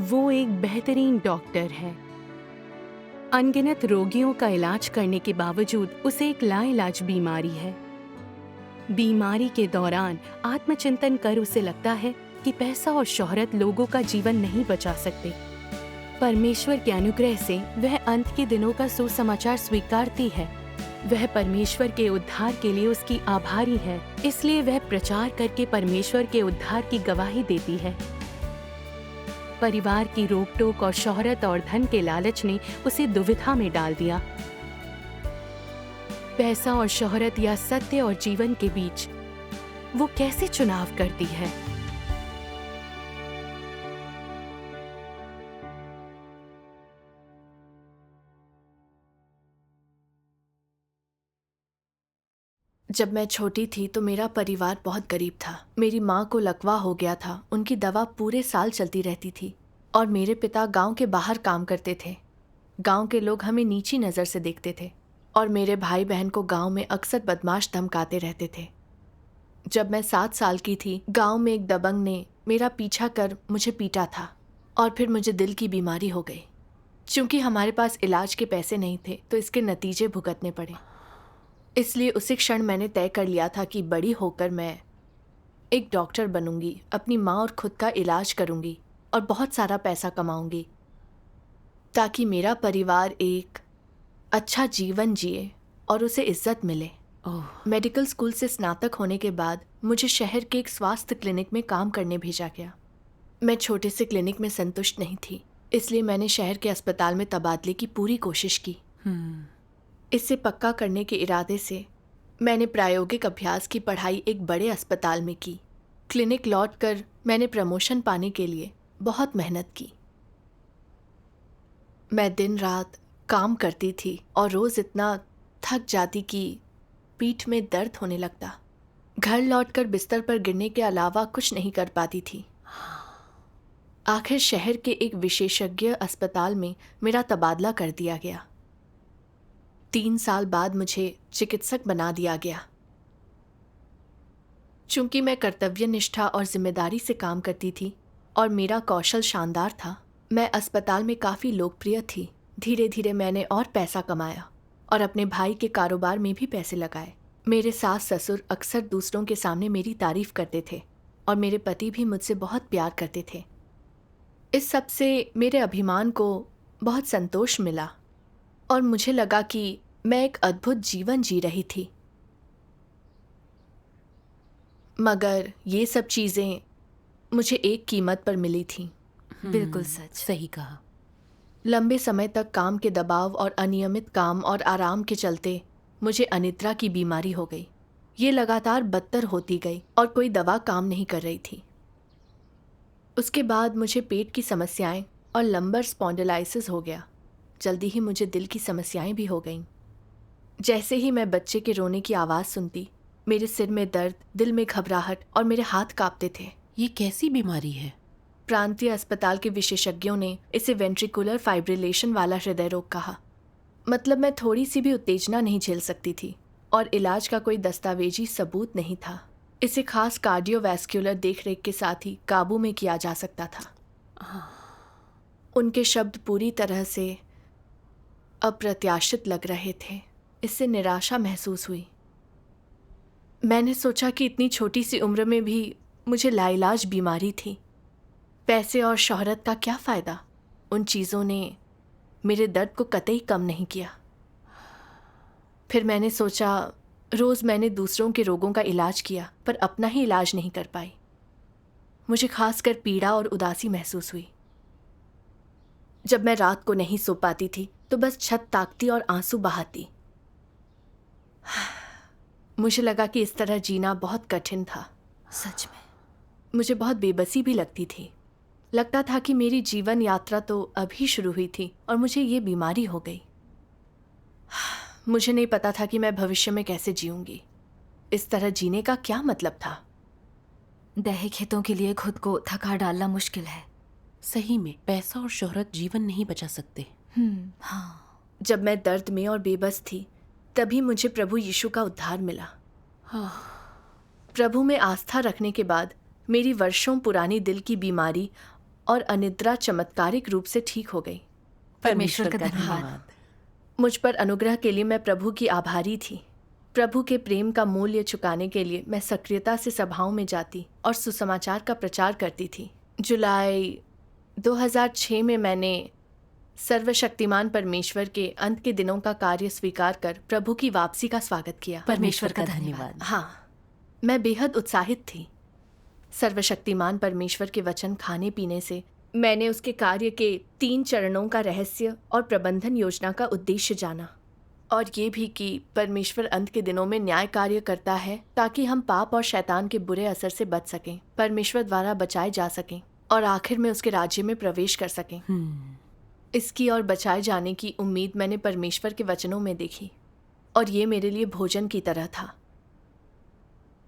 वो एक बेहतरीन डॉक्टर है। अनगिनत रोगियों का इलाज करने के बावजूद उसे एक लाइलाज बीमारी है। बीमारी के दौरान आत्मचिंतन कर उसे लगता है कि पैसा और शोहरत लोगों का जीवन नहीं बचा सकते। परमेश्वर के अनुग्रह से वह अंत के दिनों का सुसमाचार स्वीकारती है। वह परमेश्वर के उद्धार के लिए उसकी आभारी है, इसलिए वह प्रचार करके परमेश्वर के उद्धार की गवाही देती है। परिवार की रोक-टोक और शोहरत और धन के लालच ने उसे दुविधा में डाल दिया। पैसा और शोहरत या सत्य और जीवन के बीच वो कैसे चुनाव करती है? जब मैं छोटी थी तो मेरा परिवार बहुत गरीब था। मेरी माँ को लकवा हो गया था। उनकी दवा पूरे साल चलती रहती थी और मेरे पिता गांव के बाहर काम करते थे। गांव के लोग हमें नीची नज़र से देखते थे और मेरे भाई बहन को गांव में अक्सर बदमाश धमकाते रहते थे। जब मैं 7 साल की थी, गांव में एक दबंग ने मेरा पीछा कर मुझे पीटा था और फिर मुझे दिल की बीमारी हो गई। चूंकि हमारे पास इलाज के पैसे नहीं थे तो इसके नतीजे भुगतने पड़े। इसलिए उसी क्षण मैंने तय कर लिया था कि बड़ी होकर मैं एक डॉक्टर बनूंगी, अपनी माँ और खुद का इलाज करूंगी और बहुत सारा पैसा कमाऊंगी ताकि मेरा परिवार एक अच्छा जीवन जिए और उसे इज्जत मिले। मेडिकल स्कूल से स्नातक होने के बाद मुझे शहर के एक स्वास्थ्य क्लिनिक में काम करने भेजा गया। मैं छोटे से क्लिनिक में संतुष्ट नहीं थी, इसलिए मैंने शहर के अस्पताल में तबादले की पूरी कोशिश की। इसे पक्का करने के इरादे से मैंने प्रायोगिक अभ्यास की पढ़ाई एक बड़े अस्पताल में की। क्लिनिक लौटकर मैंने प्रमोशन पाने के लिए बहुत मेहनत की। मैं दिन रात काम करती थी और रोज़ इतना थक जाती कि पीठ में दर्द होने लगता। घर लौटकर बिस्तर पर गिरने के अलावा कुछ नहीं कर पाती थी। आखिर शहर के एक विशेषज्ञ अस्पताल में मेरा तबादला कर दिया गया। 3 साल बाद मुझे चिकित्सक बना दिया गया। चूंकि मैं कर्तव्यनिष्ठा और जिम्मेदारी से काम करती थी और मेरा कौशल शानदार था, मैं अस्पताल में काफ़ी लोकप्रिय थी। धीरे धीरे मैंने और पैसा कमाया और अपने भाई के कारोबार में भी पैसे लगाए। मेरे सास ससुर अक्सर दूसरों के सामने मेरी तारीफ करते थे और मेरे पति भी मुझसे बहुत प्यार करते थे। इस सब से मेरे अभिमान को बहुत संतोष मिला और मुझे लगा कि मैं एक अद्भुत जीवन जी रही थी। मगर ये सब चीज़ें मुझे एक कीमत पर मिली थीं। बिल्कुल सच, सही कहा। लंबे समय तक काम के दबाव और अनियमित काम और आराम के चलते मुझे अनिद्रा की बीमारी हो गई। ये लगातार बदतर होती गई और कोई दवा काम नहीं कर रही थी। उसके बाद मुझे पेट की समस्याएं और लंबर स्पॉन्डिलाइसिस हो गया। जल्दी ही मुझे दिल की समस्याएं भी हो गईं। जैसे ही मैं बच्चे के रोने की आवाज़ सुनती, मेरे सिर में दर्द, दिल में घबराहट और मेरे हाथ कांपते थे। ये कैसी बीमारी है? प्रांतीय अस्पताल के विशेषज्ञों ने इसे वेंट्रिकुलर फाइब्रिलेशन वाला हृदय रोग कहा। मतलब मैं थोड़ी सी भी उत्तेजना नहीं झेल सकती थी और इलाज का कोई दस्तावेजी सबूत नहीं था। इसे खास कार्डियोवैस्कुलर देखरेख के साथ ही काबू में किया जा सकता था। उनके शब्द पूरी तरह से अप्रत्याशित लग रहे थे। इससे निराशा महसूस हुई। मैंने सोचा कि इतनी छोटी सी उम्र में भी मुझे लाइलाज बीमारी थी। पैसे और शोहरत का क्या फ़ायदा? उन चीज़ों ने मेरे दर्द को कतई कम नहीं किया। फिर मैंने सोचा, रोज़ मैंने दूसरों के रोगों का इलाज किया पर अपना ही इलाज नहीं कर पाई। मुझे खासकर पीड़ा और उदासी महसूस हुई। जब मैं रात को नहीं सो पाती थी तो बस छत ताकती और आंसू बहाती। मुझे लगा कि इस तरह जीना बहुत कठिन था। सच में मुझे बहुत बेबसी भी लगती थी। लगता था कि मेरी जीवन यात्रा तो अभी शुरू हुई थी और मुझे ये बीमारी हो गई। मुझे नहीं पता था कि मैं भविष्य में कैसे जीऊंगी। इस तरह जीने का क्या मतलब था? दैहिक हितों के लिए खुद को थका डालना मुश्किल है। सही में पैसा और शोहरत जीवन नहीं बचा सकते। हाँ, जब मैं दर्द में और बेबस थी, तभी मुझे प्रभु यीशु का उद्धार मिला। प्रभु में आस्था रखने के बाद मेरी वर्षों पुरानी दिल की बीमारी और अनिद्रा चमत्कारिक रूप से ठीक हो गई। परमेश्वर का धन्यवाद। मुझ पर अनुग्रह के लिए मैं प्रभु की आभारी थी। प्रभु के प्रेम का मूल्य चुकाने के लिए मैं सक्रियता से सभाओं में जाती और सुसमाचार का प्रचार करती थी। जुलाई 2006 में मैंने सर्वशक्तिमान परमेश्वर के अंत के दिनों का कार्य स्वीकार कर प्रभु की वापसी का स्वागत किया। परमेश्वर का धन्यवाद। हाँ, मैं बेहद उत्साहित थी। सर्वशक्तिमान परमेश्वर के वचन खाने पीने से मैंने उसके कार्य के 3 चरणों का रहस्य और प्रबंधन योजना का उद्देश्य जाना, और ये भी कि परमेश्वर अंत के दिनों में न्याय कार्य करता है ताकि हम पाप और शैतान के बुरे असर से बच सकें, परमेश्वर द्वारा बचाए जा सकें और आखिर में उसके राज्य में प्रवेश कर सकें। इसकी और बचाए जाने की उम्मीद मैंने परमेश्वर के वचनों में देखी, और ये मेरे लिए भोजन की तरह था।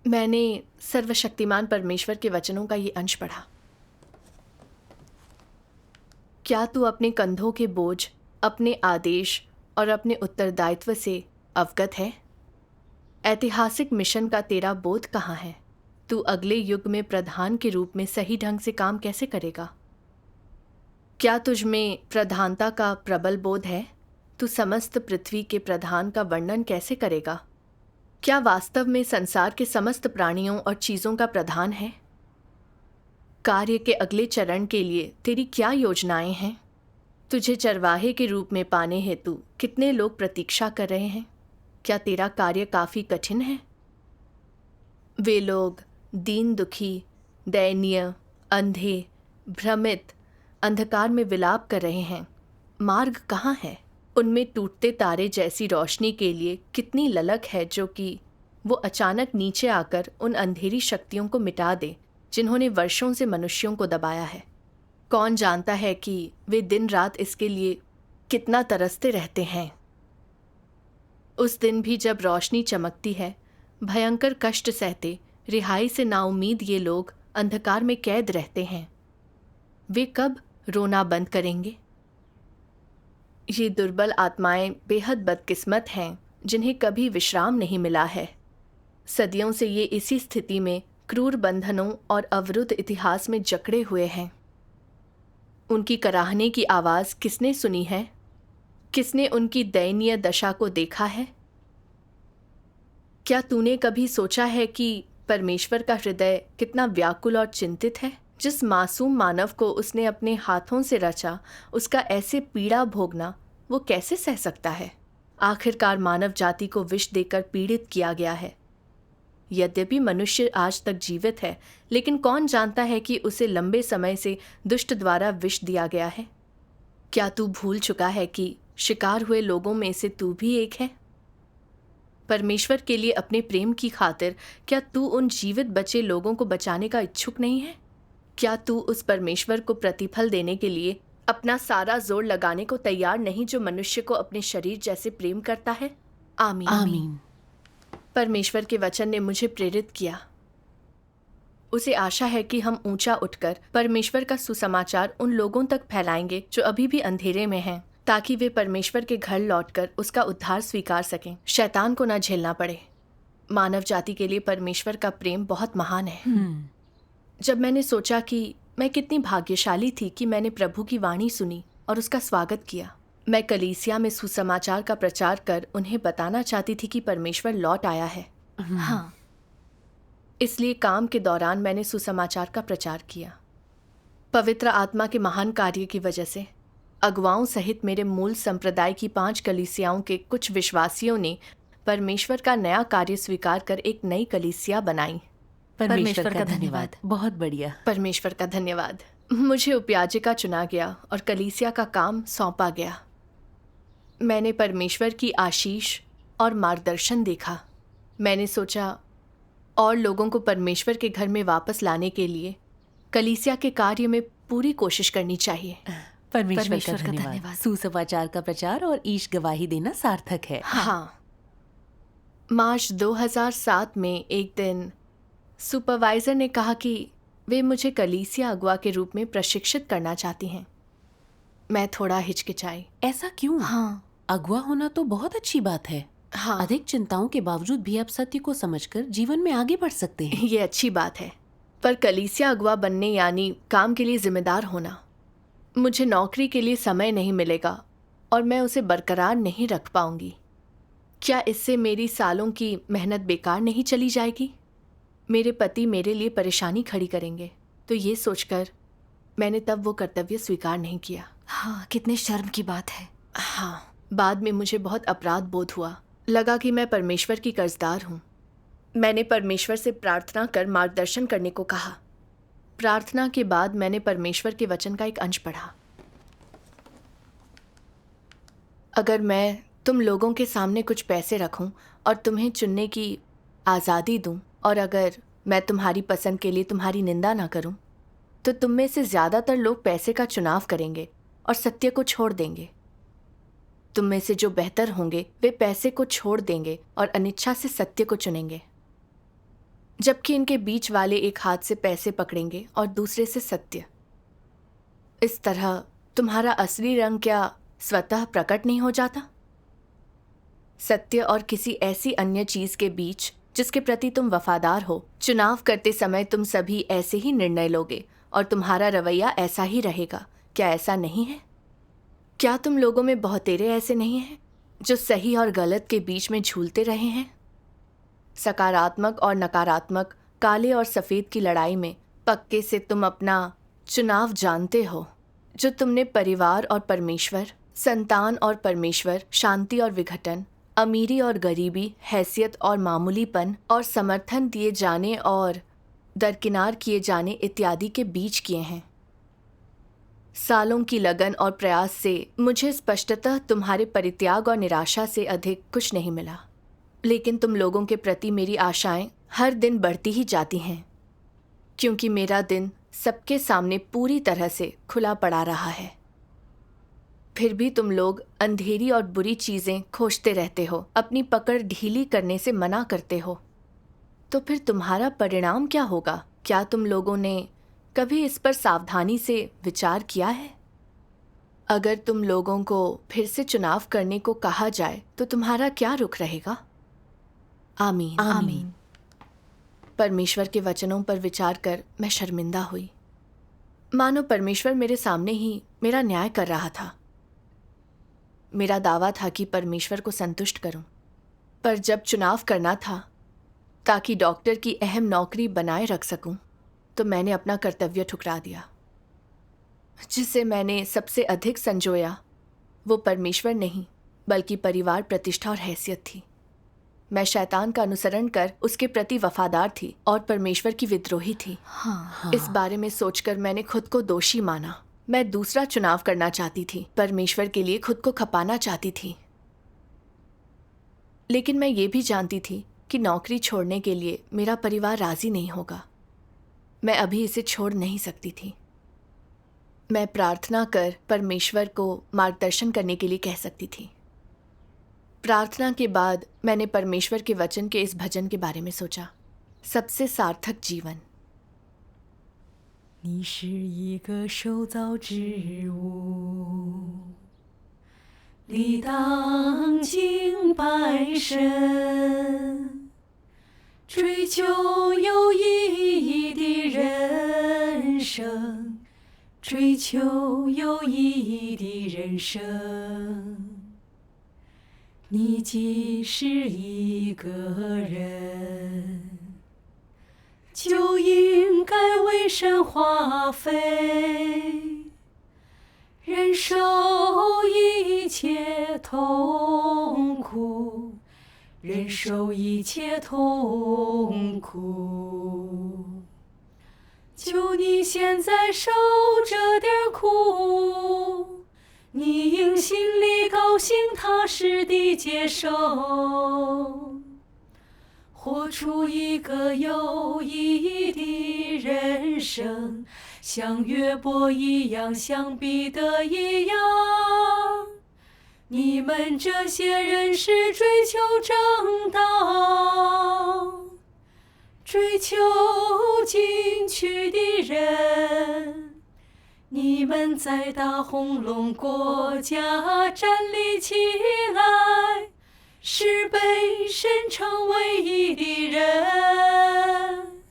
मैंने सर्वशक्तिमान परमेश्वर के वचनों का ये अंश पढ़ा। क्या तू अपने कंधों के बोझ, अपने आदेश और अपने उत्तरदायित्व से अवगत है? ऐतिहासिक मिशन का तेरा बोध कहाँ है? तू अगले युग में प्रधान के रूप में सही ढंग से काम कैसे करेगा? क्या तुझ में प्रधानता का प्रबल बोध है? तू समस्त पृथ्वी के प्रधान का वर्णन कैसे करेगा? क्या वास्तव में संसार के समस्त प्राणियों और चीज़ों का प्रधान है? कार्य के अगले चरण के लिए तेरी क्या योजनाएं हैं? तुझे चरवाहे के रूप में पाने हेतु कितने लोग प्रतीक्षा कर रहे हैं? क्या तेरा कार्य काफ़ी कठिन है? वे लोग दीन दुखी, दयनीय, अंधे, भ्रमित, अंधकार में विलाप कर रहे हैं। मार्ग कहाँ है? उनमें टूटते तारे जैसी रोशनी के लिए कितनी ललक है जो कि वो अचानक नीचे आकर उन अंधेरी शक्तियों को मिटा दे जिन्होंने वर्षों से मनुष्यों को दबाया है। कौन जानता है कि वे दिन रात इसके लिए कितना तरसते रहते हैं। उस दिन भी जब रोशनी चमकती है, भयंकर कष्ट सहते, रिहाई से नाउम्मीद ये लोग अंधकार में कैद रहते हैं। वे कब रोना बंद करेंगे? ये दुर्बल आत्माएं बेहद बदकिस्मत हैं जिन्हें कभी विश्राम नहीं मिला है। सदियों से ये इसी स्थिति में क्रूर बंधनों और अवरुद्ध इतिहास में जकड़े हुए हैं। उनकी कराहने की आवाज़ किसने सुनी है? किसने उनकी दयनीय दशा को देखा है? क्या तूने कभी सोचा है कि परमेश्वर का हृदय कितना व्याकुल और चिंतित है? जिस मासूम मानव को उसने अपने हाथों से रचा, उसका ऐसे पीड़ा भोगना वो कैसे सह सकता है? आखिरकार मानव जाति को विष देकर पीड़ित किया गया है। यद्यपि मनुष्य आज तक जीवित है, लेकिन कौन जानता है कि उसे लंबे समय से दुष्ट द्वारा विष दिया गया है? क्या तू भूल चुका है कि शिकार हुए लोगों में से तू भी एक है? परमेश्वर के लिए अपने प्रेम की खातिर क्या तू उन जीवित बचे लोगों को बचाने का इच्छुक नहीं है? क्या तू उस परमेश्वर को प्रतिफल देने के लिए अपना सारा जोर लगाने को तैयार नहीं जो मनुष्य को अपने शरीर जैसे प्रेम करता है? आमीन। आमीन। परमेश्वर के वचन ने मुझे प्रेरित किया। उसे आशा है कि हम ऊंचा उठकर परमेश्वर का सुसमाचार उन लोगों तक फैलाएंगे जो अभी भी अंधेरे में हैं, ताकि वे परमेश्वर के घर लौटकर उसका उद्धार स्वीकार सकें, शैतान को न झेलना पड़े। मानव जाति के लिए परमेश्वर का प्रेम बहुत महान है। जब मैंने सोचा कि मैं कितनी भाग्यशाली थी कि मैंने प्रभु की वाणी सुनी और उसका स्वागत किया, मैं कलीसिया में सुसमाचार का प्रचार कर उन्हें बताना चाहती थी कि परमेश्वर लौट आया है। हाँ, इसलिए काम के दौरान मैंने सुसमाचार का प्रचार किया। पवित्र आत्मा के महान कार्य की वजह से अगुवाओं सहित मेरे मूल संप्रदाय की 5 कलीसियाओं के कुछ विश्वासियों ने परमेश्वर का नया कार्य स्वीकार कर एक नई कलीसिया बनाई। परमेश्वर का धन्यवाद। बहुत बढ़िया। परमेश्वर का धन्यवाद। मुझे उपयाजिका चुना गया और कलीसिया का काम सौंपा गया। मैंने परमेश्वर की आशीष और मार्गदर्शन देखा। मैंने सोचा और लोगों को परमेश्वर के घर में वापस लाने के लिए कलीसिया के कार्य में पूरी कोशिश करनी चाहिए। परमेश्वर का धन्यवाद। सुसमाचार का प्रचार और ईश गवाही देना सार्थक है। हाँ। मार्च 2007 में एक दिन सुपरवाइजर ने कहा कि वे मुझे कलीसिया अगुआ के रूप में प्रशिक्षित करना चाहती हैं। मैं थोड़ा हिचकिचाई। ऐसा क्यों? हाँ, अगुआ होना तो बहुत अच्छी बात है। हाँ, अधिक चिंताओं के बावजूद भी आप सत्य को समझकर जीवन में आगे बढ़ सकते हैं। ये अच्छी बात है, पर कलीसिया अगुआ बनने यानी काम के लिए जिम्मेदार होना। मुझे नौकरी के लिए समय नहीं मिलेगा और मैं उसे बरकरार नहीं रख पाऊंगी। क्या इससे मेरी सालों की मेहनत बेकार नहीं चली जाएगी? मेरे पति मेरे लिए परेशानी खड़ी करेंगे। तो ये सोचकर मैंने तब वो कर्तव्य स्वीकार नहीं किया। हाँ, कितने शर्म की बात है। हाँ, बाद में मुझे बहुत अपराध बोध हुआ। लगा कि मैं परमेश्वर की कर्जदार हूँ। मैंने परमेश्वर से प्रार्थना कर मार्गदर्शन करने को कहा। प्रार्थना के बाद मैंने परमेश्वर के वचन का एक अंश पढ़ा। अगर मैं तुम लोगों के सामने कुछ पैसे रखूं और तुम्हें चुनने की आज़ादी दूं, और अगर मैं तुम्हारी पसंद के लिए तुम्हारी निंदा ना करूं, तो तुम में से ज़्यादातर लोग पैसे का चुनाव करेंगे और सत्य को छोड़ देंगे। तुम में से जो बेहतर होंगे वे पैसे को छोड़ देंगे और अनिच्छा से सत्य को चुनेंगे, जबकि इनके बीच वाले एक हाथ से पैसे पकड़ेंगे और दूसरे से सत्य। इस तरह तुम्हारा असली रंग क्या स्वतः प्रकट नहीं हो जाता? सत्य और किसी ऐसी अन्य चीज के बीच जिसके प्रति तुम वफादार हो, चुनाव करते समय तुम सभी ऐसे ही निर्णय लोगे और तुम्हारा रवैया ऐसा ही रहेगा। क्या ऐसा नहीं है? क्या तुम लोगों में बहुतेरे ऐसे नहीं हैं जो सही और गलत के बीच में झूलते रहे हैं? सकारात्मक और नकारात्मक, काले और सफ़ेद की लड़ाई में पक्के से तुम अपना चुनाव जानते हो, जो तुमने परिवार और परमेश्वर, संतान और परमेश्वर, शांति और विघटन, अमीरी और गरीबी, हैसियत और मामूलीपन, और समर्थन दिए जाने और दरकिनार किए जाने इत्यादि के बीच किए हैं। सालों की लगन और प्रयास से मुझे स्पष्टतः तुम्हारे परित्याग और निराशा से अधिक कुछ नहीं मिला, लेकिन तुम लोगों के प्रति मेरी आशाएं हर दिन बढ़ती ही जाती हैं, क्योंकि मेरा दिन सबके सामने पूरी तरह से खुला पड़ा रहा है। फिर भी तुम लोग अंधेरी और बुरी चीज़ें खोजते रहते हो, अपनी पकड़ ढीली करने से मना करते हो। तो फिर तुम्हारा परिणाम क्या होगा? क्या तुम लोगों ने कभी इस पर सावधानी से विचार किया है? अगर तुम लोगों को फिर से चुनाव करने को कहा जाए तो तुम्हारा क्या रुख रहेगा? आमीन। आमीन। परमेश्वर के वचनों पर विचार कर मैं शर्मिंदा हुई, मानो परमेश्वर मेरे सामने ही मेरा न्याय कर रहा था। मेरा दावा था कि परमेश्वर को संतुष्ट करूं, पर जब चुनाव करना था ताकि डॉक्टर की अहम नौकरी बनाए रख सकूं, तो मैंने अपना कर्तव्य ठुकरा दिया। जिसे मैंने सबसे अधिक संजोया वो परमेश्वर नहीं बल्कि परिवार, प्रतिष्ठा और हैसियत थी। मैं शैतान का अनुसरण कर उसके प्रति वफादार थी और परमेश्वर की विद्रोही थी। हाँ। इस बारे में सोचकर मैंने खुद को दोषी माना। मैं दूसरा चुनाव करना चाहती थी, परमेश्वर के लिए खुद को खपाना चाहती थी। लेकिन मैं ये भी जानती थी कि नौकरी छोड़ने के लिए मेरा परिवार राजी नहीं होगा। मैं अभी इसे छोड़ नहीं सकती थी। मैं प्रार्थना कर परमेश्वर को मार्गदर्शन करने के लिए कह सकती थी। प्रार्थना के बाद मैंने परमेश्वर के वचन के इस भजन के बारे में सोचा, सबसे सार्थक जीवन। 你是一个受造之物，理当敬拜神，追求有意义的人生，追求有意义的人生。你既是一个人，就应该为神花费，忍受一切痛苦，忍受一切痛苦。求你现在受这点苦，你应心里高兴踏实地接受，活出一个有意义的人生，像约伯一样，像彼得一样。你们这些人是追求正道、追求进取的人，你们在大红龙国家站立起来，是被神称为义的人。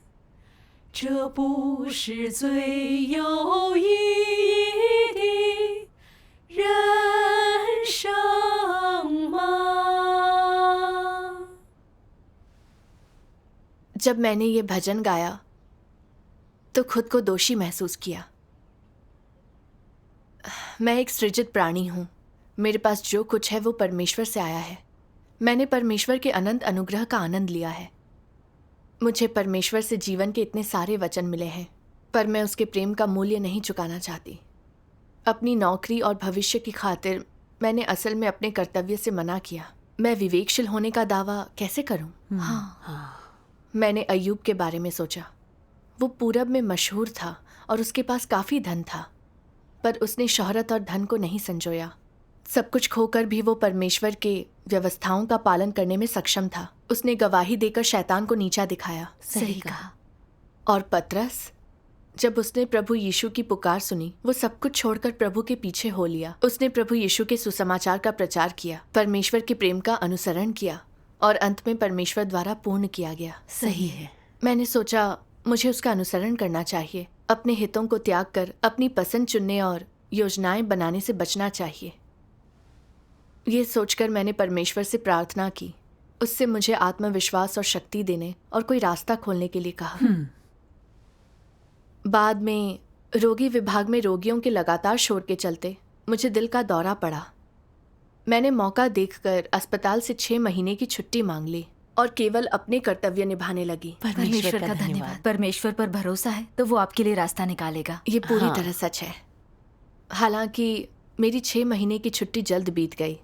这不是最有意义的人生吗？ जब मैंने ये भजन गाया तो खुद को दोषी महसूस किया। मैं एक सृजित प्राणी हूँ। मेरे पास जो कुछ है वो परमेश्वर से आया है। मैंने परमेश्वर के अनंत अनुग्रह का आनंद लिया है। मुझे परमेश्वर से जीवन के इतने सारे वचन मिले हैं, पर मैं उसके प्रेम का मूल्य नहीं चुकाना चाहती। अपनी नौकरी और भविष्य की खातिर मैंने असल में अपने कर्तव्य से मना किया। मैं विवेकशील होने का दावा कैसे करूं? मैंने अय्यूब के बारे में सोचा। वो पूरब में मशहूर था और उसके पास काफ़ी धन था, पर उसने शोहरत और धन को नहीं संजोया। सब कुछ खोकर भी वो परमेश्वर के व्यवस्थाओं का पालन करने में सक्षम था। उसने गवाही देकर शैतान को नीचा दिखाया। सही कहा। और पतरस, जब उसने प्रभु यीशु की पुकार सुनी, वो सब कुछ छोड़कर प्रभु के पीछे हो लिया। उसने प्रभु यीशु के सुसमाचार का प्रचार किया, परमेश्वर के प्रेम का अनुसरण किया और अंत में परमेश्वर द्वारा पूर्ण किया गया। सही है। मैंने सोचा मुझे उसका अनुसरण करना चाहिए। अपने हितों को त्याग कर अपनी पसंद चुनने और योजनाएं बनाने से बचना चाहिए। ये सोचकर मैंने परमेश्वर से प्रार्थना की। उससे मुझे आत्मविश्वास और शक्ति देने और कोई रास्ता खोलने के लिए कहा। बाद में रोगी विभाग में रोगियों के लगातार शोर के चलते मुझे दिल का दौरा पड़ा। मैंने मौका देखकर अस्पताल से 6 महीने की छुट्टी मांग ली और केवल अपने कर्तव्य निभाने लगी। परमेश्वर का धन्यवाद। परमेश्वर पर भरोसा है तो वो आपके लिए रास्ता निकालेगा। ये पूरी तरह सच है। हालांकि मेरी 6 महीने की छुट्टी जल्द बीत गई।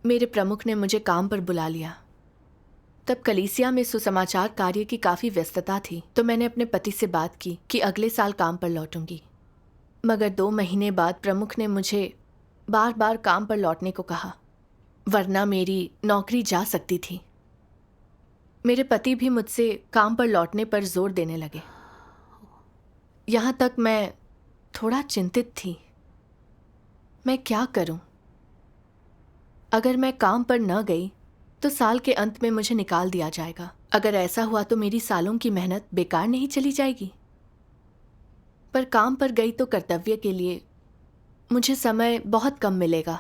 मेरे प्रमुख ने मुझे काम पर बुला लिया। तब कलीसिया में सुसमाचार कार्य की काफ़ी व्यस्तता थी, तो मैंने अपने पति से बात की कि अगले साल काम पर लौटूंगी। मगर 2 महीने बाद प्रमुख ने मुझे बार बार काम पर लौटने को कहा, वरना मेरी नौकरी जा सकती थी। मेरे पति भी मुझसे काम पर लौटने पर जोर देने लगे। यहाँ तक मैं थोड़ा चिंतित थी। मैं क्या करूं? अगर मैं काम पर न गई तो साल के अंत में मुझे निकाल दिया जाएगा। अगर ऐसा हुआ तो मेरी सालों की मेहनत बेकार नहीं चली जाएगी। पर काम पर गई तो कर्तव्य के लिए मुझे समय बहुत कम मिलेगा।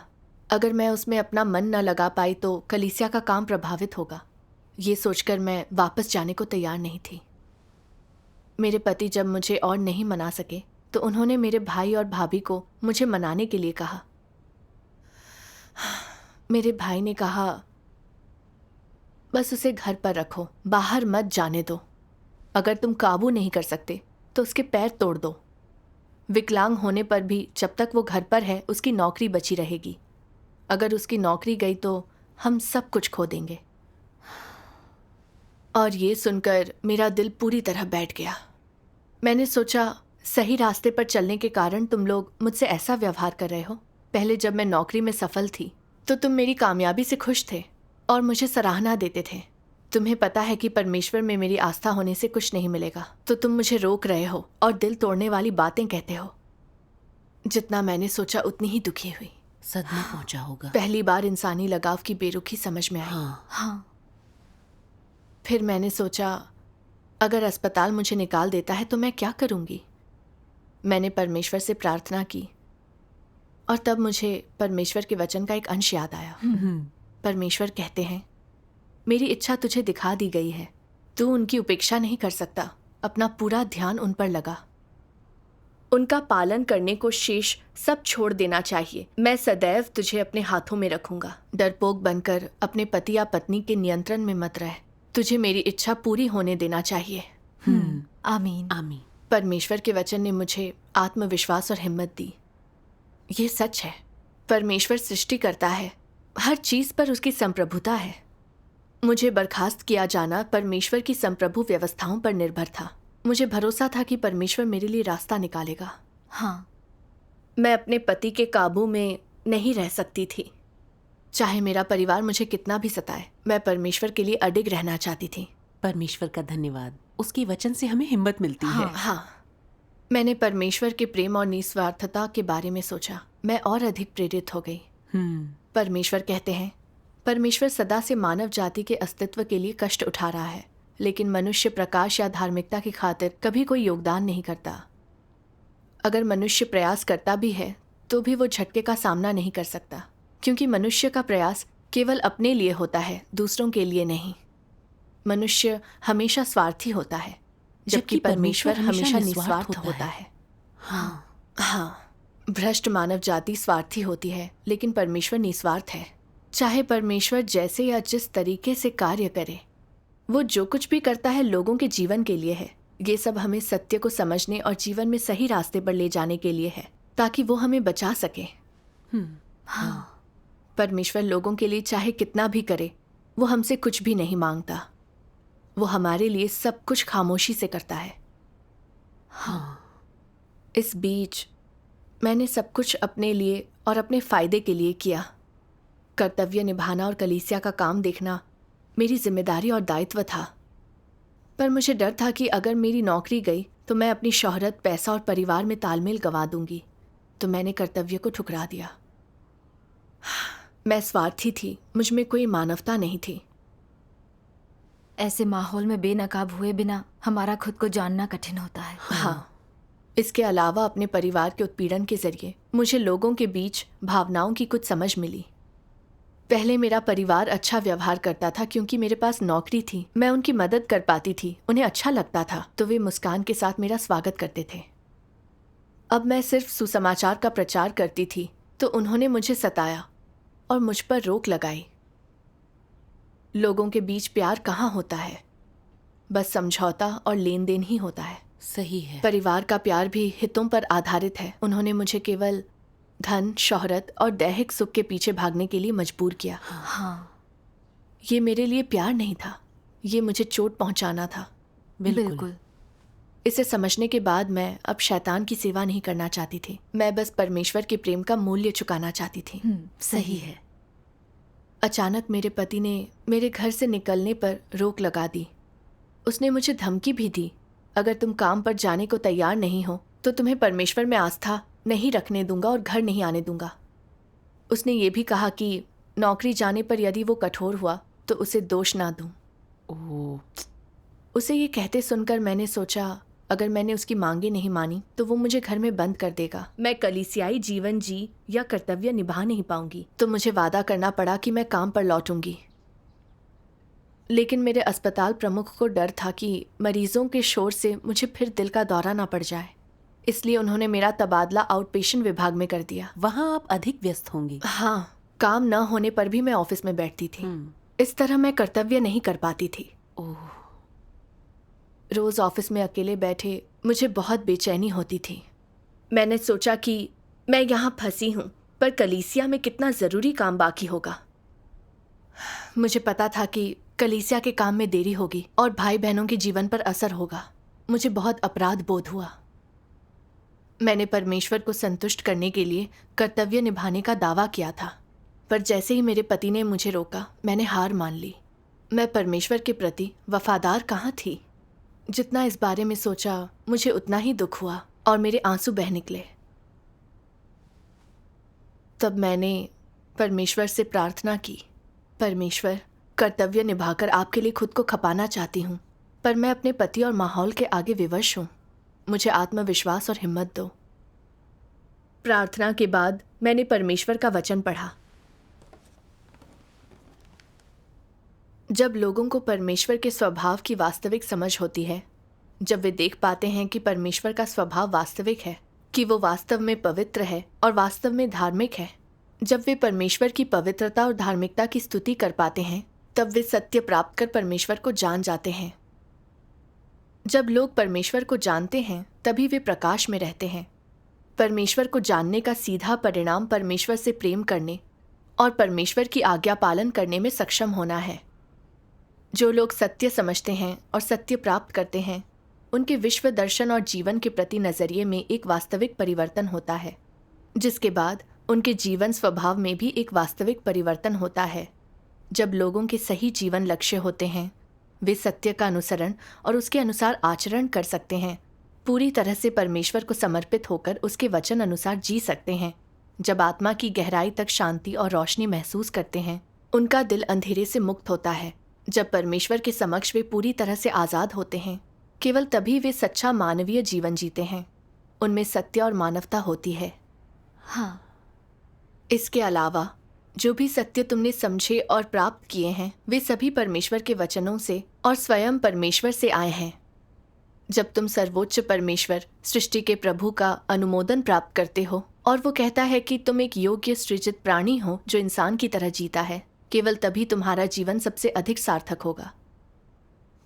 अगर मैं उसमें अपना मन न लगा पाई तो कलीसिया का काम प्रभावित होगा। ये सोचकर मैं वापस जाने को तैयार नहीं थी। मेरे पति जब मुझे और नहीं मना सके तो उन्होंने मेरे भाई और भाभी को मुझे मनाने के लिए कहा। मेरे भाई ने कहा, बस उसे घर पर रखो, बाहर मत जाने दो। अगर तुम काबू नहीं कर सकते तो उसके पैर तोड़ दो। विकलांग होने पर भी जब तक वो घर पर है उसकी नौकरी बची रहेगी। अगर उसकी नौकरी गई तो हम सब कुछ खो देंगे। और ये सुनकर मेरा दिल पूरी तरह बैठ गया। मैंने सोचा, सही रास्ते पर चलने के कारण तुम लोग मुझसे ऐसा व्यवहार कर रहे हो। पहले जब मैं नौकरी में सफल थी तो तुम मेरी कामयाबी से खुश थे और मुझे सराहना देते थे। तुम्हें पता है कि परमेश्वर में मेरी आस्था होने से कुछ नहीं मिलेगा, तो तुम मुझे रोक रहे हो और दिल तोड़ने वाली बातें कहते हो। जितना मैंने सोचा उतनी ही दुखी हुई। सदमा पहुंचा होगा। पहली बार इंसानी लगाव की बेरुखी समझ में आई। हाँ। फिर मैंने सोचा, अगर अस्पताल मुझे निकाल देता है तो मैं क्या करूंगी? मैंने परमेश्वर से प्रार्थना की और तब मुझे परमेश्वर के वचन का एक अंश याद आया। परमेश्वर कहते हैं, मेरी इच्छा तुझे दिखा दी गई है, तू उनकी उपेक्षा नहीं कर सकता। अपना पूरा ध्यान उन पर लगा। उनका पालन करने को शेष सब छोड़ देना चाहिए। मैं सदैव तुझे अपने हाथों में रखूंगा। डरपोक बनकर अपने पति या पत्नी के नियंत्रण में मत रह। तुझे मेरी इच्छा पूरी होने देना चाहिए। आमीन। आमीन। परमेश्वर के वचन ने मुझे आत्मविश्वास और हिम्मत दी। ये सच है, परमेश्वर सृष्टि करता है, हर चीज पर उसकी संप्रभुता है। मुझे बर्खास्त किया जाना परमेश्वर की संप्रभु व्यवस्थाओं पर निर्भर था। मुझे भरोसा था कि परमेश्वर मेरे लिए रास्ता निकालेगा। हाँ। मैं अपने पति के काबू में नहीं रह सकती थी। चाहे मेरा परिवार मुझे कितना भी सताए, मैं परमेश्वर के लिए अडिग रहना चाहती थी। परमेश्वर का धन्यवाद, उसके वचन से हमें हिम्मत मिलती है। हाँ। मैंने परमेश्वर के प्रेम और निस्वार्थता के बारे में सोचा। मैं और अधिक प्रेरित हो गई। परमेश्वर कहते हैं, परमेश्वर सदा से मानव जाति के अस्तित्व के लिए कष्ट उठा रहा है, लेकिन मनुष्य प्रकाश या धार्मिकता की खातिर कभी कोई योगदान नहीं करता। अगर मनुष्य प्रयास करता भी है तो भी वो झटके का सामना नहीं कर सकता, क्योंकि मनुष्य का प्रयास केवल अपने लिए होता है, दूसरों के लिए नहीं। मनुष्य हमेशा स्वार्थी होता है, जबकि परमेश्वर हमेशा निस्वार्थ होता है। हाँ, भ्रष्ट मानव जाति स्वार्थी होती है, लेकिन परमेश्वर निस्वार्थ है। चाहे परमेश्वर जैसे या जिस तरीके से कार्य करे, वो जो कुछ भी करता है लोगों के जीवन के लिए है। ये सब हमें सत्य को समझने और जीवन में सही रास्ते पर ले जाने के लिए है, ताकि वो हमें बचा सके। हाँ, परमेश्वर लोगों के लिए चाहे कितना भी करे, वो हमसे कुछ भी नहीं मांगता। वो हमारे लिए सब कुछ खामोशी से करता है। हाँ, इस बीच मैंने सब कुछ अपने लिए और अपने फायदे के लिए किया। कर्तव्य निभाना और कलीसिया का काम देखना मेरी जिम्मेदारी और दायित्व था। पर मुझे डर था कि अगर मेरी नौकरी गई तो मैं अपनी शोहरत, पैसा और परिवार में तालमेल गंवा दूंगी, तो मैंने कर्तव्य को ठुकरा दिया। मैं स्वार्थी थी, मुझ में कोई मानवता नहीं थी। ऐसे माहौल में बेनकाब हुए बिना हमारा खुद को जानना कठिन होता है। हाँ, इसके अलावा अपने परिवार के उत्पीड़न के जरिए मुझे लोगों के बीच भावनाओं की कुछ समझ मिली। पहले मेरा परिवार अच्छा व्यवहार करता था क्योंकि मेरे पास नौकरी थी, मैं उनकी मदद कर पाती थी, उन्हें अच्छा लगता था तो वे मुस्कान के साथ मेरा स्वागत करते थे। अब मैं सिर्फ सुसमाचार का प्रचार करती थी तो उन्होंने मुझे सताया और मुझ पर रोक लगाई। लोगों के बीच प्यार कहाँ होता है, बस समझौता और लेन देन ही होता है। सही है। परिवार का प्यार भी हितों पर आधारित है। उन्होंने मुझे केवल धन, शोहरत और दैहिक सुख के पीछे भागने के लिए मजबूर किया। हाँ, ये मेरे लिए प्यार नहीं था, ये मुझे चोट पहुंचाना था। बिल्कुल। इसे समझने के बाद मैं अब शैतान की सेवा नहीं करना चाहती थी। मैं बस परमेश्वर के प्रेम का मूल्य चुकाना चाहती थी। सही है। अचानक मेरे पति ने मेरे घर से निकलने पर रोक लगा दी। उसने मुझे धमकी भी दी, अगर तुम काम पर जाने को तैयार नहीं हो तो तुम्हें परमेश्वर में आस्था नहीं रखने दूंगा और घर नहीं आने दूंगा। उसने ये भी कहा कि नौकरी जाने पर यदि वो कठोर हुआ तो उसे दोष ना दूं। उसे ये कहते सुनकर मैंने सोचा, अगर मैंने उसकी मांगे नहीं मानी तो वो मुझे घर में बंद कर देगा। मैं कलीसियाई जीवन जी या कर्तव्य निभा नहीं पाऊंगी। तो मुझे वादा करना पड़ा कि मैं काम पर लौटूंगी। लेकिन मेरे अस्पताल प्रमुख को डर था कि मरीजों के शोर से मुझे फिर दिल का दौरा ना पड़ जाए, इसलिए उन्होंने मेरा तबादला आउटपेशेंट विभाग में कर दिया। वहाँ आप अधिक व्यस्त होंगी। हाँ, काम न होने पर भी मैं ऑफिस में बैठती थी। इस तरह मैं कर्तव्य नहीं कर पाती थी। रोज ऑफिस में अकेले बैठे मुझे बहुत बेचैनी होती थी। मैंने सोचा कि मैं यहाँ फंसी हूँ, पर कलीसिया में कितना ज़रूरी काम बाकी होगा। मुझे पता था कि कलीसिया के काम में देरी होगी और भाई बहनों के जीवन पर असर होगा। मुझे बहुत अपराध बोध हुआ। मैंने परमेश्वर को संतुष्ट करने के लिए कर्तव्य निभाने का दावा किया था, पर जैसे ही मेरे पति ने मुझे रोका, मैंने हार मान ली। मैं परमेश्वर के प्रति वफादार कहाँ थी? जितना इस बारे में सोचा, मुझे उतना ही दुख हुआ और मेरे आंसू बह निकले। तब मैंने परमेश्वर से प्रार्थना की, परमेश्वर, कर्तव्य निभाकर आपके लिए खुद को खपाना चाहती हूँ, पर मैं अपने पति और माहौल के आगे विवश हूँ। मुझे आत्मविश्वास और हिम्मत दो। प्रार्थना के बाद मैंने परमेश्वर का वचन पढ़ा। जब लोगों को परमेश्वर के स्वभाव की वास्तविक समझ होती है, जब वे देख पाते हैं कि परमेश्वर का स्वभाव वास्तविक है, कि वो वास्तव में पवित्र है और वास्तव में धार्मिक है, जब वे परमेश्वर की पवित्रता और धार्मिकता की स्तुति कर पाते हैं, तब वे सत्य प्राप्त कर परमेश्वर को जान जाते हैं। जब लोग परमेश्वर को जानते हैं, तभी वे प्रकाश में रहते हैं। परमेश्वर को जानने का सीधा परिणाम परमेश्वर से प्रेम करने और परमेश्वर की आज्ञा पालन करने में सक्षम होना है। जो लोग सत्य समझते हैं और सत्य प्राप्त करते हैं, उनके विश्व दर्शन और जीवन के प्रति नजरिए में एक वास्तविक परिवर्तन होता है, जिसके बाद उनके जीवन स्वभाव में भी एक वास्तविक परिवर्तन होता है। जब लोगों के सही जीवन लक्ष्य होते हैं, वे सत्य का अनुसरण और उसके अनुसार आचरण कर सकते हैं, पूरी तरह से परमेश्वर को समर्पित होकर उसके वचन अनुसार जी सकते हैं। जब आत्मा की गहराई तक शांति और रोशनी महसूस करते हैं, उनका दिल अंधेरे से मुक्त होता है, जब परमेश्वर के समक्ष वे पूरी तरह से आज़ाद होते हैं, केवल तभी वे सच्चा मानवीय जीवन जीते हैं। उनमें सत्य और मानवता होती है। हाँ, इसके अलावा जो भी सत्य तुमने समझे और प्राप्त किए हैं, वे सभी परमेश्वर के वचनों से और स्वयं परमेश्वर से आए हैं। जब तुम सर्वोच्च परमेश्वर, सृष्टि के प्रभु का अनुमोदन प्राप्त करते हो और वो कहता है कि तुम एक योग्य सृजित प्राणी हो जो इंसान की तरह जीता है, केवल तभी तुम्हारा जीवन सबसे अधिक सार्थक होगा।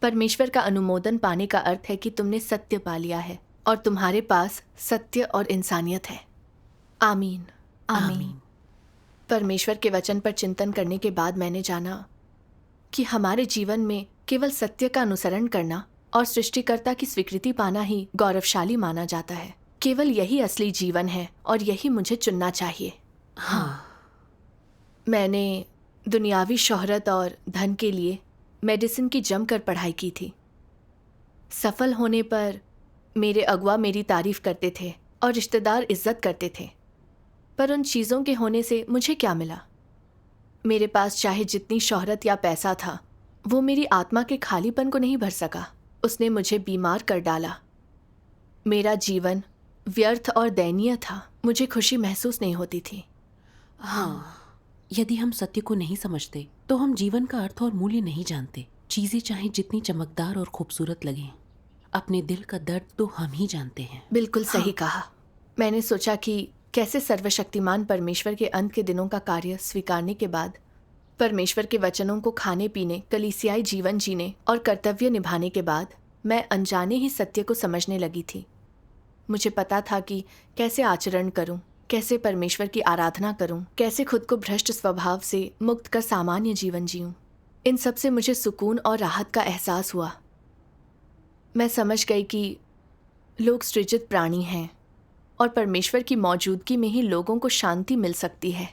परमेश्वर का अनुमोदन पाने का अर्थ है कि तुमने सत्य पा लिया है और तुम्हारे पास सत्य और इंसानियत है। आमीन। आमीन। परमेश्वर के वचन पर चिंतन करने के बाद मैंने जाना कि हमारे जीवन में केवल सत्य का अनुसरण करना और सृष्टिकर्ता की स्वीकृति पाना ही गौरवशाली माना जाता है। केवल यही असली जीवन है और यही मुझे चुनना चाहिए। हाँ, मैंने दुनियावी शोहरत और धन के लिए मेडिसिन की जमकर पढ़ाई की थी। सफल होने पर मेरे अगुआ मेरी तारीफ करते थे और रिश्तेदार इज्जत करते थे, पर उन चीज़ों के होने से मुझे क्या मिला? मेरे पास चाहे जितनी शोहरत या पैसा था, वो मेरी आत्मा के खालीपन को नहीं भर सका। उसने मुझे बीमार कर डाला। मेरा जीवन व्यर्थ और दयनीय था। मुझे खुशी महसूस नहीं होती थी। हाँ, यदि हम सत्य को नहीं समझते तो हम जीवन का अर्थ और मूल्य नहीं जानते। चीजें चाहे जितनी चमकदार और खूबसूरत लगें, अपने दिल का दर्द तो हम ही जानते हैं। बिल्कुल सही कहा। मैंने सोचा कि कैसे सर्वशक्तिमान परमेश्वर के अंत के दिनों का कार्य स्वीकारने के बाद, परमेश्वर के वचनों को खाने पीने, कलीसियाई जीवन जीने और कर्तव्य निभाने के बाद मैं अनजाने ही सत्य को समझने लगी थी। मुझे पता था कि कैसे आचरण करूं, कैसे परमेश्वर की आराधना करूं, कैसे खुद को भ्रष्ट स्वभाव से मुक्त कर सामान्य जीवन जीऊं। इन सब से मुझे सुकून और राहत का एहसास हुआ। मैं समझ गई कि लोग सृजित प्राणी हैं और परमेश्वर की मौजूदगी में ही लोगों को शांति मिल सकती है।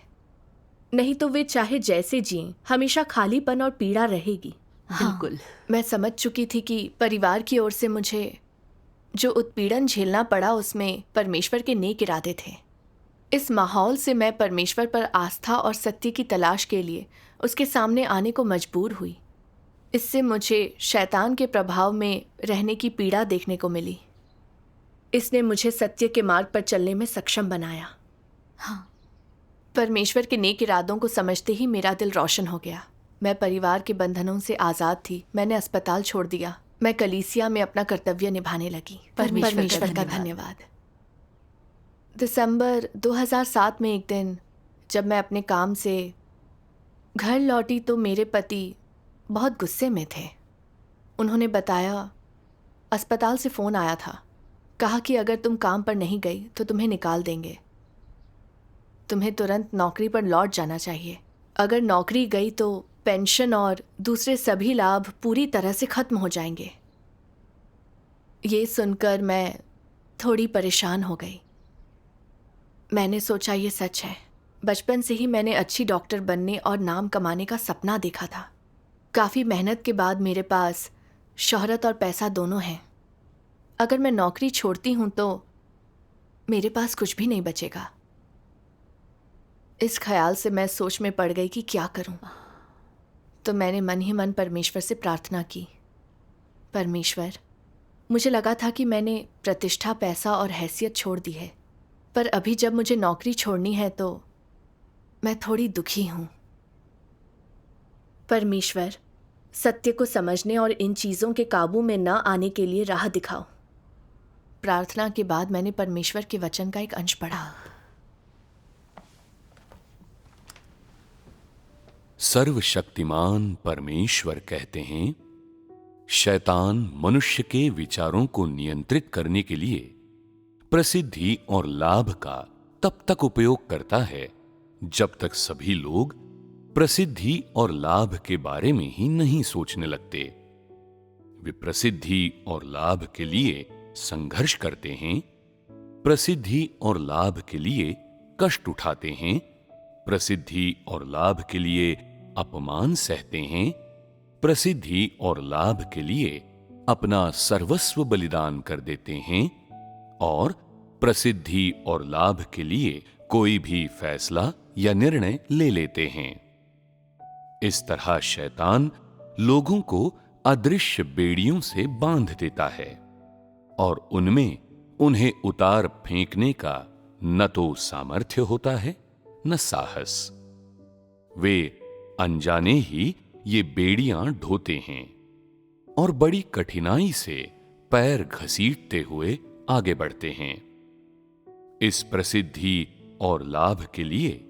नहीं तो वे चाहे जैसे जिएं, हमेशा खालीपन और पीड़ा रहेगी। बिल्कुल। मैं समझ चुकी थी कि परिवार की ओर से मुझे जो उत्पीड़न झेलना पड़ा, उसमें परमेश्वर के नेक इरादे थे। इस माहौल से मैं परमेश्वर पर आस्था और सत्य की तलाश के लिए उसके सामने आने को मजबूर हुई। इससे मुझे शैतान के प्रभाव में रहने की पीड़ा देखने को मिली। इसने मुझे सत्य के मार्ग पर चलने में सक्षम बनाया। हाँ, परमेश्वर के नेक इरादों को समझते ही मेरा दिल रोशन हो गया। मैं परिवार के बंधनों से आज़ाद थी। मैंने अस्पताल छोड़ दिया। मैं कलीसिया में अपना कर्तव्य निभाने लगी। परमेश्वर का धन्यवाद। दिसंबर 2007 में एक दिन जब मैं अपने काम से घर लौटी तो मेरे पति बहुत गुस्से में थे। उन्होंने बताया, अस्पताल से फ़ोन आया था। कहा कि अगर तुम काम पर नहीं गई तो तुम्हें निकाल देंगे। तुम्हें तुरंत नौकरी पर लौट जाना चाहिए। अगर नौकरी गई तो पेंशन और दूसरे सभी लाभ पूरी तरह से खत्म हो जाएंगे। ये सुनकर मैं थोड़ी परेशान हो गई। मैंने सोचा ये सच है। बचपन से ही मैंने अच्छी डॉक्टर बनने और नाम कमाने का सपना देखा था। काफ़ी मेहनत के बाद मेरे पास शोहरत और पैसा दोनों हैं। अगर मैं नौकरी छोड़ती हूँ तो मेरे पास कुछ भी नहीं बचेगा। इस ख्याल से मैं सोच में पड़ गई कि क्या करूं। तो मैंने मन ही मन परमेश्वर से प्रार्थना की, परमेश्वर, मुझे लगा था कि मैंने प्रतिष्ठा, पैसा और हैसियत छोड़ दी है, पर अभी जब मुझे नौकरी छोड़नी है तो मैं थोड़ी दुखी हूं। परमेश्वर, सत्य को समझने और इन चीज़ों के काबू में न आने के लिए राह दिखाओ। प्रार्थना के बाद मैंने परमेश्वर के वचन का एक अंश पढ़ा। सर्वशक्तिमान परमेश्वर कहते हैं, शैतान मनुष्य के विचारों को नियंत्रित करने के लिए प्रसिद्धि और लाभ का तब तक उपयोग करता है जब तक सभी लोग प्रसिद्धि और लाभ के बारे में ही नहीं सोचने लगते। वे प्रसिद्धि और लाभ के लिए संघर्ष करते हैं, प्रसिद्धि और लाभ के लिए कष्ट उठाते हैं, प्रसिद्धि और लाभ के लिए अपमान सहते हैं, प्रसिद्धि और लाभ के लिए अपना सर्वस्व बलिदान कर देते हैं और प्रसिद्धि और लाभ के लिए कोई भी फैसला या निर्णय ले लेते हैं। इस तरह शैतान लोगों को अदृश्य बेड़ियों से बांध देता है और उनमें उन्हें उतार फेंकने का न तो सामर्थ्य होता है न साहस। वे अनजाने ही ये बेड़ियां ढोते हैं और बड़ी कठिनाई से पैर घसीटते हुए आगे बढ़ते हैं। इस प्रसिद्धि और लाभ के लिए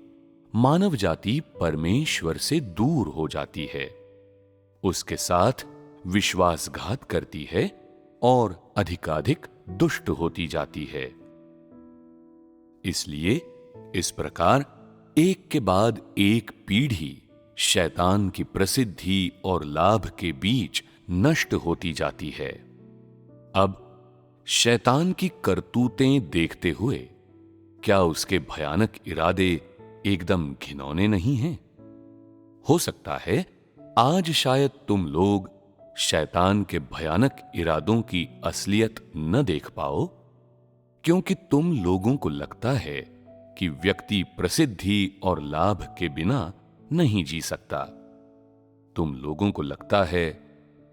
मानव जाति परमेश्वर से दूर हो जाती है, उसके साथ विश्वासघात करती है और अधिकाधिक दुष्ट होती जाती है। इसलिए इस प्रकार एक के बाद एक पीढ़ी शैतान की प्रसिद्धि और लाभ के बीच नष्ट होती जाती है। अब शैतान की करतूतें देखते हुए क्या उसके भयानक इरादे एकदम घिनौने नहीं हैं? हो सकता है आज शायद तुम लोग शैतान के भयानक इरादों की असलियत न देख पाओ, क्योंकि तुम लोगों को लगता है कि व्यक्ति प्रसिद्धि और लाभ के बिना नहीं जी सकता। तुम लोगों को लगता है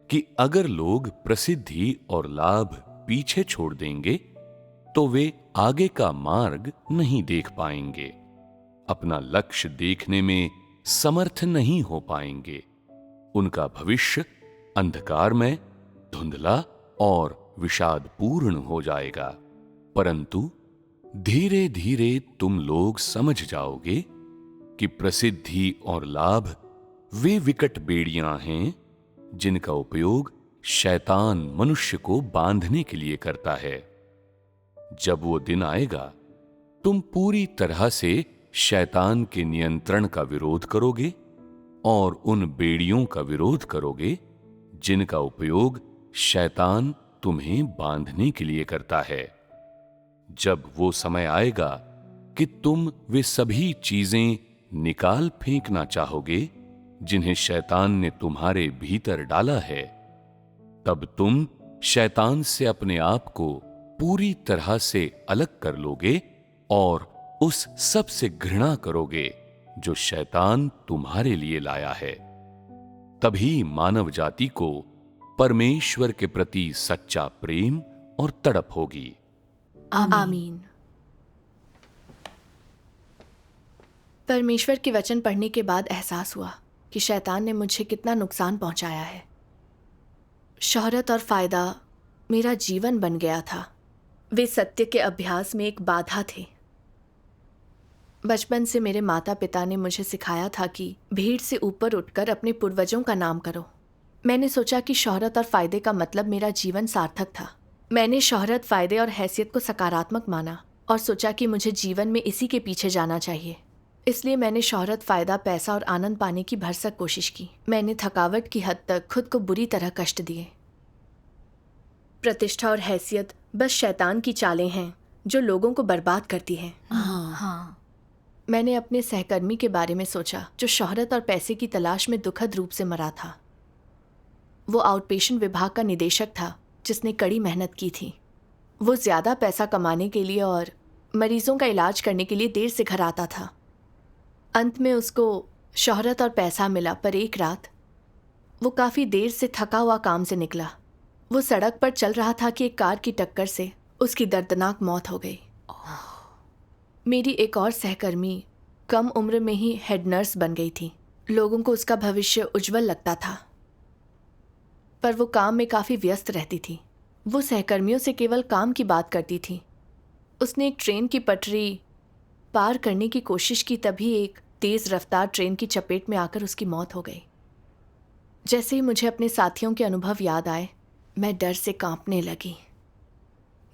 कि अगर लोग प्रसिद्धि और लाभ पीछे छोड़ देंगे तो वे आगे का मार्ग नहीं देख पाएंगे, अपना लक्ष्य देखने में समर्थ नहीं हो पाएंगे। उनका भविष्य अंधकारमय, धुंधला और विषादपूर्ण हो जाएगा। परंतु धीरे धीरे तुम लोग समझ जाओगे कि प्रसिद्धि और लाभ वे विकट बेड़ियां हैं जिनका उपयोग शैतान मनुष्य को बांधने के लिए करता है। जब वो दिन आएगा, तुम पूरी तरह से शैतान के नियंत्रण का विरोध करोगे और उन बेड़ियों का विरोध करोगे जिनका उपयोग शैतान तुम्हें बांधने के लिए करता है। जब वो समय आएगा कि तुम वे सभी चीजें निकाल फेंकना चाहोगे जिन्हें शैतान ने तुम्हारे भीतर डाला है, तब तुम शैतान से अपने आप को पूरी तरह से अलग कर लोगे और उस सब से घृणा करोगे जो शैतान तुम्हारे लिए लाया है। तभी मानव जाति को परमेश्वर के प्रति सच्चा प्रेम और तड़प होगी। आमीन। परमेश्वर के वचन पढ़ने के बाद एहसास हुआ कि शैतान ने मुझे कितना नुकसान पहुंचाया है। शोहरत और फायदा मेरा जीवन बन गया था। वे सत्य के अभ्यास में एक बाधा थे। बचपन से मेरे माता पिता ने मुझे सिखाया था कि भीड़ से ऊपर उठकर अपने पूर्वजों का नाम करो। मैंने सोचा कि शोहरत और फायदे का मतलब मेरा जीवन सार्थक था। मैंने शोहरत, फायदे और हैसियत को सकारात्मक माना और सोचा कि मुझे जीवन में इसी के पीछे जाना चाहिए। इसलिए मैंने शोहरत, फायदा, पैसा और आनंद पाने की भरसक कोशिश की। मैंने थकावट की हद तक खुद को बुरी तरह कष्ट दिए। प्रतिष्ठा और हैसियत बस शैतान की चालें हैं जो लोगों को बर्बाद करती हैं। हाँ। मैंने अपने सहकर्मी के बारे में सोचा जो शोहरत और पैसे की तलाश में दुखद रूप से मरा था। वो आउटपेशेंट विभाग का निदेशक था जिसने कड़ी मेहनत की थी। वो ज़्यादा पैसा कमाने के लिए और मरीजों का इलाज करने के लिए देर से घर आता था। अंत में उसको शोहरत और पैसा मिला, पर एक रात वो काफ़ी देर से थका हुआ काम से निकला। वो सड़क पर चल रहा था कि एक कार की टक्कर से उसकी दर्दनाक मौत हो गई। मेरी एक और सहकर्मी कम उम्र में ही हेड नर्स बन गई थी। लोगों को उसका भविष्य उज्जवल लगता था, पर वो काम में काफ़ी व्यस्त रहती थी। वो सहकर्मियों से केवल काम की बात करती थी। उसने एक ट्रेन की पटरी पार करने की कोशिश की, तभी एक तेज़ रफ्तार ट्रेन की चपेट में आकर उसकी मौत हो गई। जैसे ही मुझे अपने साथियों के अनुभव याद आए, मैं डर से कांपने लगी।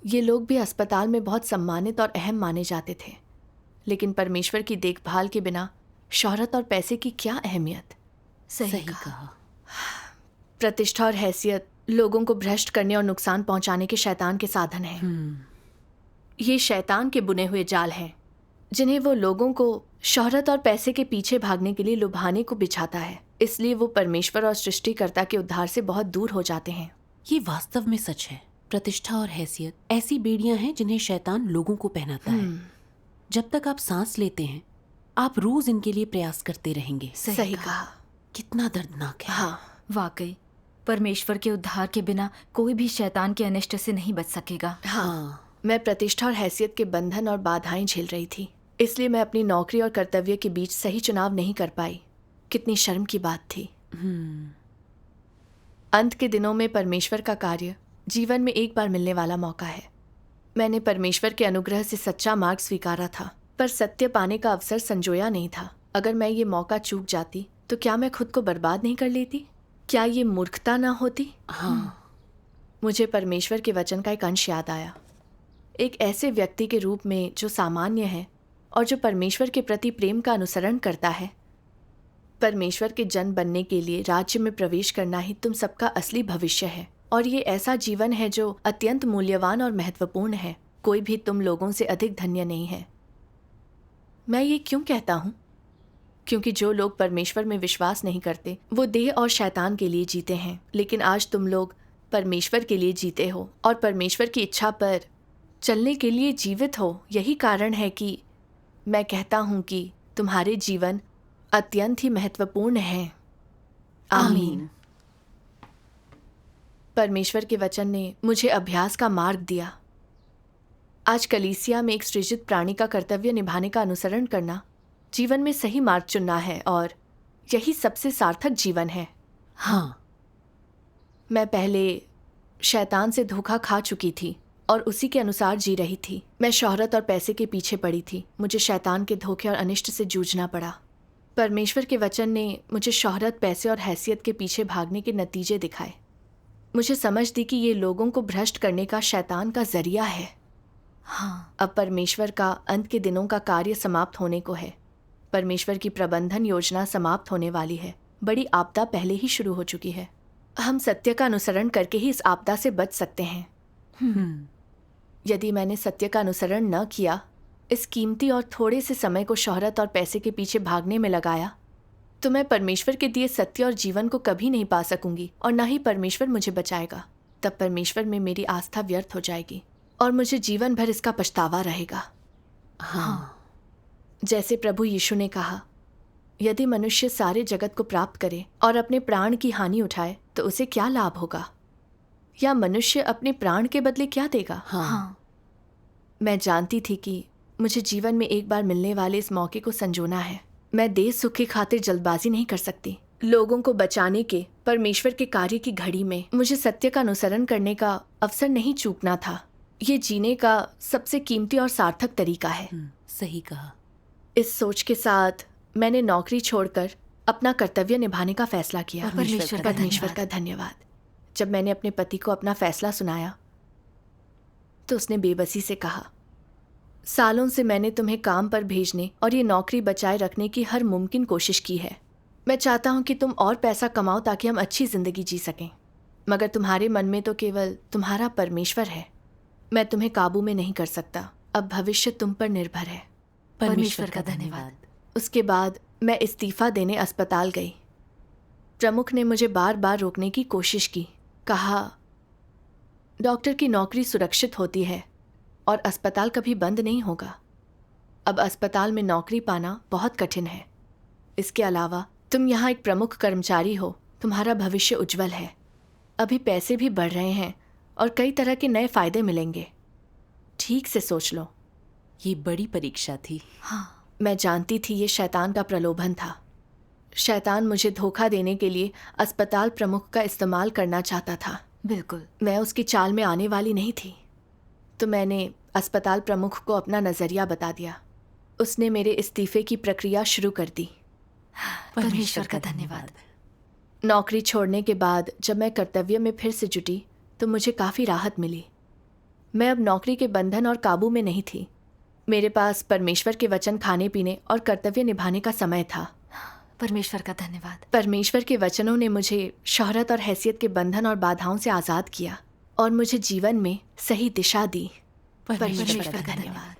ये लोग भी अस्पताल में बहुत सम्मानित और अहम माने जाते थे, लेकिन परमेश्वर की देखभाल के बिना शोहरत और पैसे की क्या अहमियत। सही कहा। प्रतिष्ठा और हैसियत लोगों को भ्रष्ट करने और नुकसान पहुंचाने के शैतान के साधन हैं। ये शैतान के बुने हुए जाल हैं जिन्हें वो लोगों को शोहरत और पैसे के पीछे भागने के लिए लुभाने को बिछाता है। इसलिए वो परमेश्वर और सृष्टिकर्ता के उद्धार से बहुत दूर हो जाते हैं। ये वास्तव में सच है। प्रतिष्ठा और हैसियत ऐसी बेड़ियां हैं जिन्हें शैतान लोगों को पहनाता है। जब तक आप सांस लेते हैं, आप रोज इनके लिए प्रयास करते रहेंगे। सही कहा। कितना दर्दनाक है। हाँ, वाकई परमेश्वर के उद्धार के बिना कोई भी शैतान के अनिष्ट से नहीं बच सकेगा। हाँ, मैं प्रतिष्ठा और हैसियत के बंधन और बाधाएं झेल रही थी, इसलिए मैं अपनी नौकरी और कर्तव्य के बीच सही चुनाव नहीं कर पाई। कितनी शर्म की बात थी। अंत के दिनों में परमेश्वर का कार्य जीवन में एक बार मिलने वाला मौका है। मैंने परमेश्वर के अनुग्रह से सच्चा मार्ग स्वीकारा था, पर सत्य पाने का अवसर संजोया नहीं था। अगर मैं ये मौका चूक जाती तो क्या मैं खुद को बर्बाद नहीं कर लेती? क्या ये मूर्खता ना होती? हाँ। मुझे परमेश्वर के वचन का एक अंश याद आया। एक ऐसे व्यक्ति के रूप में जो सामान्य है और जो परमेश्वर के प्रति प्रेम का अनुसरण करता है। परमेश्वर के जन बनने के लिए राज्य में प्रवेश करना ही तुम सबका असली भविष्य है, और ये ऐसा जीवन है जो अत्यंत मूल्यवान और महत्वपूर्ण है। कोई भी तुम लोगों से अधिक धन्य नहीं है। मैं ये क्यों कहता हूँ? क्योंकि जो लोग परमेश्वर में विश्वास नहीं करते वो देह और शैतान के लिए जीते हैं, लेकिन आज तुम लोग परमेश्वर के लिए जीते हो और परमेश्वर की इच्छा पर चलने के लिए जीवित हो। यही कारण है कि मैं कहता हूँ कि तुम्हारे जीवन अत्यंत ही महत्वपूर्ण है। आमीन। परमेश्वर के वचन ने मुझे अभ्यास का मार्ग दिया। आज कलीसिया में एक सृजित प्राणी का कर्तव्य निभाने का अनुसरण करना जीवन में सही मार्ग चुनना है, और यही सबसे सार्थक जीवन है। हाँ। मैं पहले शैतान से धोखा खा चुकी थी और उसी के अनुसार जी रही थी। मैं शोहरत और पैसे के पीछे पड़ी थी। मुझे शैतान के धोखे और अनिष्ट से जूझना पड़ा। परमेश्वर के वचन ने मुझे शोहरत, पैसे और हैसियत के पीछे भागने के नतीजे दिखाए। मुझे समझ दी कि ये लोगों को भ्रष्ट करने का शैतान का जरिया है। हाँ, अब परमेश्वर का अंत के दिनों का कार्य समाप्त होने को है। परमेश्वर की प्रबंधन योजना समाप्त होने वाली है। बड़ी आपदा पहले ही शुरू हो चुकी है। हम सत्य का अनुसरण करके ही इस आपदा से बच सकते हैं। यदि मैंने सत्य का अनुसरण न किया, इस कीमती और थोड़े से समय को शोहरत और पैसे के पीछे भागने में लगाया, तो मैं परमेश्वर के दिए सत्य और जीवन को कभी नहीं पा सकूंगी, और न ही परमेश्वर मुझे बचाएगा। तब परमेश्वर में मेरी आस्था व्यर्थ हो जाएगी और मुझे जीवन भर इसका पछतावा रहेगा। हाँ। जैसे प्रभु यीशु ने कहा, यदि मनुष्य सारे जगत को प्राप्त करे और अपने प्राण की हानि उठाए तो उसे क्या लाभ होगा? या मनुष्य अपने प्राण के बदले क्या देगा? हाँ। मैं जानती थी कि मुझे जीवन में एक बार मिलने वाले इस मौके को संजोना है। मैं देश सुख की खातिर जल्दबाजी नहीं कर सकती। लोगों को बचाने के परमेश्वर के कार्य की घड़ी में मुझे सत्य का अनुसरण करने का अवसर नहीं चूकना था। ये जीने का सबसे कीमती और सार्थक तरीका है। सही कहा। इस सोच के साथ मैंने नौकरी छोड़कर अपना कर्तव्य निभाने का फैसला किया। परमेश्वर का धन्यवाद। जब मैंने अपने पति को अपना फैसला सुनाया तो उसने बेबसी से कहा, सालों से मैंने तुम्हें काम पर भेजने और ये नौकरी बचाए रखने की हर मुमकिन कोशिश की है। मैं चाहता हूँ कि तुम और पैसा कमाओ ताकि हम अच्छी जिंदगी जी सकें, मगर तुम्हारे मन में तो केवल तुम्हारा परमेश्वर है। मैं तुम्हें काबू में नहीं कर सकता। अब भविष्य तुम पर निर्भर है। परमेश्वर का धन्यवाद। उसके बाद मैं इस्तीफा देने अस्पताल गई। प्रमुख ने मुझे बार बार रोकने की कोशिश की। कहा, डॉक्टर की नौकरी सुरक्षित होती है और अस्पताल कभी बंद नहीं होगा। अब अस्पताल में नौकरी पाना बहुत कठिन है। इसके अलावा तुम यहाँ एक प्रमुख कर्मचारी हो। तुम्हारा भविष्य उज्जवल है। अभी पैसे भी बढ़ रहे हैं और कई तरह के नए फायदे मिलेंगे। ठीक से सोच लो। ये बड़ी परीक्षा थी। हाँ, मैं जानती थी ये शैतान का प्रलोभन था। शैतान मुझे धोखा देने के लिए अस्पताल प्रमुख का इस्तेमाल करना चाहता था। बिल्कुल। मैं उसकी चाल में आने वाली नहीं थी। तो मैंने अस्पताल प्रमुख को अपना नज़रिया बता दिया। उसने मेरे इस्तीफे की प्रक्रिया शुरू कर दी। परमेश्वर का धन्यवाद। नौकरी छोड़ने के बाद जब मैं कर्तव्य में फिर से जुटी तो मुझे काफ़ी राहत मिली। मैं अब नौकरी के बंधन और काबू में नहीं थी। मेरे पास परमेश्वर के वचन खाने पीने और कर्तव्य निभाने का समय था। परमेश्वर का धन्यवाद। परमेश्वर के वचनों ने मुझे शोहरत और हैसियत के बंधन और बाधाओं से आज़ाद किया और मुझे जीवन में सही दिशा दी। परमेश्वर का धन्यवाद।